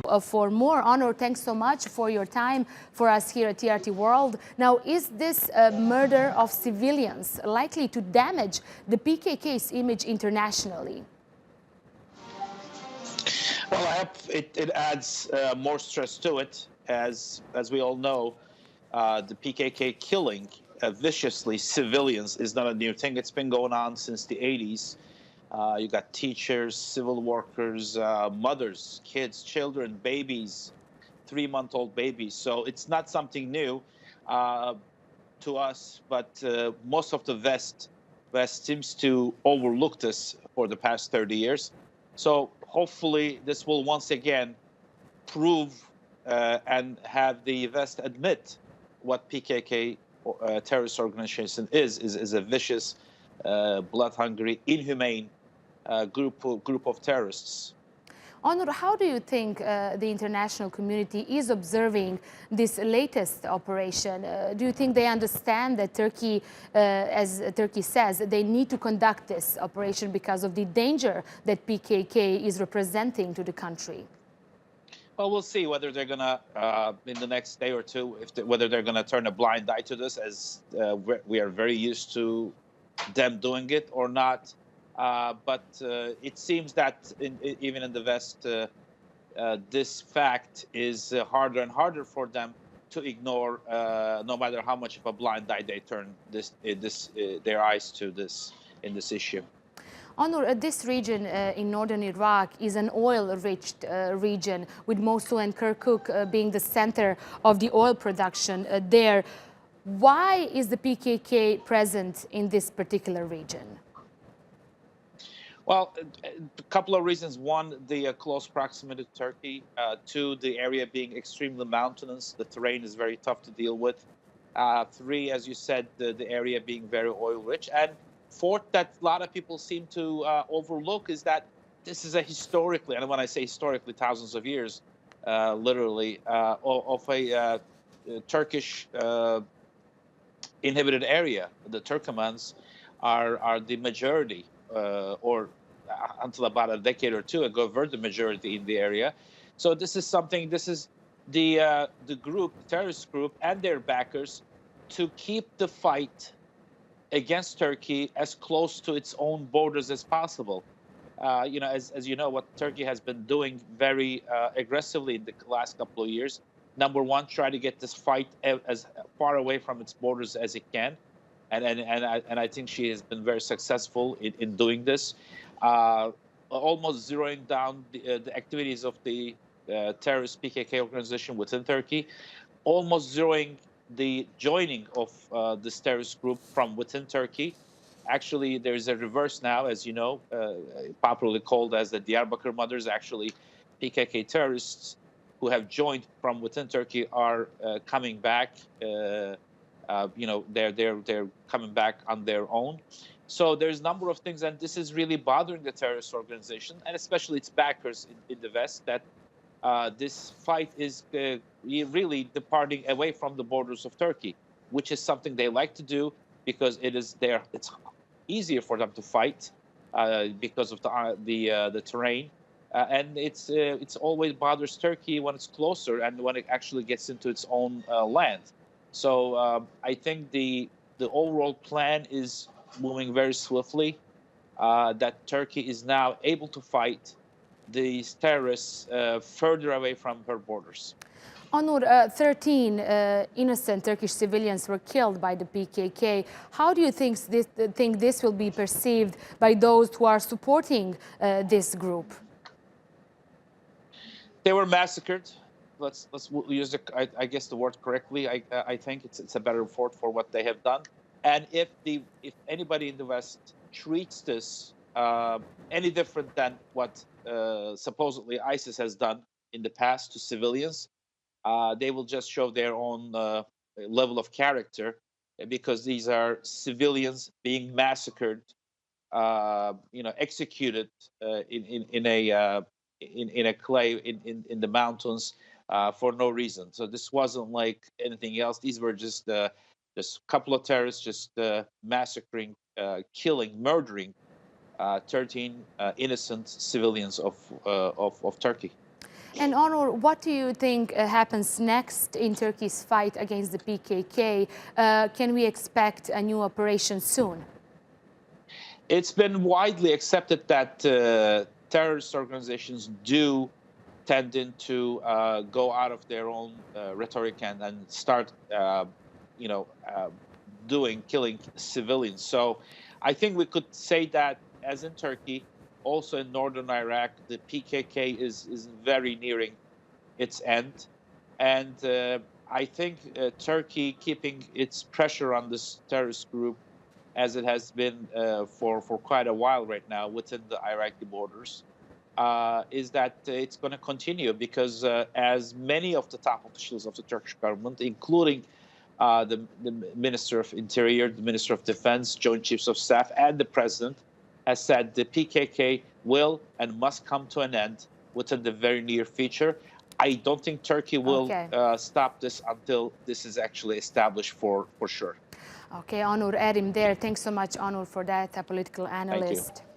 For more. Onur, thanks so much for your time for us here at TRT World. Now, is this murder of civilians likely to damage the PKK's image internationally? Well, I hope it adds more stress to it. As we all know, the PKK killing viciously civilians is not a new thing. It's been going on since the 80s. You got teachers, civil workers, mothers, kids, children, babies, 3-month-old babies. So it's not something new to us, but most of the West seems to overlook this for the past 30 years. So hopefully this will once again prove and have the West admit what PKK terrorist organization is a vicious, blood-hungry, inhumane group of terrorists. Onur, how do you think the international community is observing this latest operation? Do you think they understand that Turkey, as Turkey says, they need to conduct this operation because of the danger that PKK is representing to the country? Well, we'll see whether they're going to, in the next day or two, whether they're going to turn a blind eye to this, as we are very used to them doing it, or not. But it seems that even in the West, this fact is harder and harder for them to ignore, no matter how much of a blind eye they turn their eyes to this in this issue. Onur, this region in northern Iraq is an oil-rich region, with Mosul and Kirkuk being the center of the oil production there. Why is the PKK present in this particular region? Well, a couple of reasons. One, the close proximity to Turkey. Two, the area being extremely mountainous. The terrain is very tough to deal with. Three, as you said, the area being very oil-rich. And fourth, that a lot of people seem to overlook is that this is a historically, and when I say historically, thousands of years, literally, of a Turkish inhabited area. The Turkomans are the majority, or until about a decade or two ago, were the majority in the area. So this is something. This is the group, the terrorist group, and their backers to keep the fight against Turkey as close to its own borders as possible. As you know, what Turkey has been doing very aggressively in the last couple of years. Number one, try to get this fight as far away from its borders as it can, and I think she has been very successful in doing this, almost zeroing down the activities of the terrorist PKK organization within Turkey, almost zeroing the joining of this terrorist group from within Turkey. Actually, there's a reverse now, as you know, popularly called as the Diyarbakir Mothers. Actually, PKK terrorists who have joined from within Turkey are coming back. They're coming back on their own. So there's a number of things, and this is really bothering the terrorist organization, and especially its backers in the West, that this fight is really departing away from the borders of Turkey, which is something they like to do because it's easier for them to fight because of the terrain, and it's always bothers Turkey when it's closer and when it actually gets into its own land. So I think the overall plan is moving very swiftly. That Turkey is now able to fight these terrorists further away from her borders. Onur, 13 innocent Turkish civilians were killed by the PKK. How do you think this will be perceived by those who are supporting this group? They were massacred. Let's use I guess the word correctly. I think it's a better word for what they have done. And if anybody in the West treats this any different than what supposedly ISIS has done in the past to civilians, they will just show their own level of character, because these are civilians being massacred, executed in a clay in the mountains for no reason. So this wasn't like anything else. These were just a couple of terrorists just massacring, killing, murdering 13 innocent civilians of Turkey. And Onur, what do you think happens next in Turkey's fight against the PKK? Can we expect a new operation soon? It's been widely accepted that terrorist organizations do tend to go out of their own rhetoric and start, killing civilians. So I think we could say that, as in Turkey, also in northern Iraq, the PKK is very nearing its end. And I think Turkey keeping its pressure on this terrorist group, as it has been for quite a while right now within the Iraqi borders, is that it's going to continue because as many of the top officials of the Turkish government, including the Minister of Interior, the Minister of Defense, Joint Chiefs of Staff, and the President, has said the PKK will and must come to an end within the very near future. I don't think Turkey will stop this until this is actually established for sure. Okay, Onur Erim there. Thanks so much, Onur, for that, a political analyst. Thank you.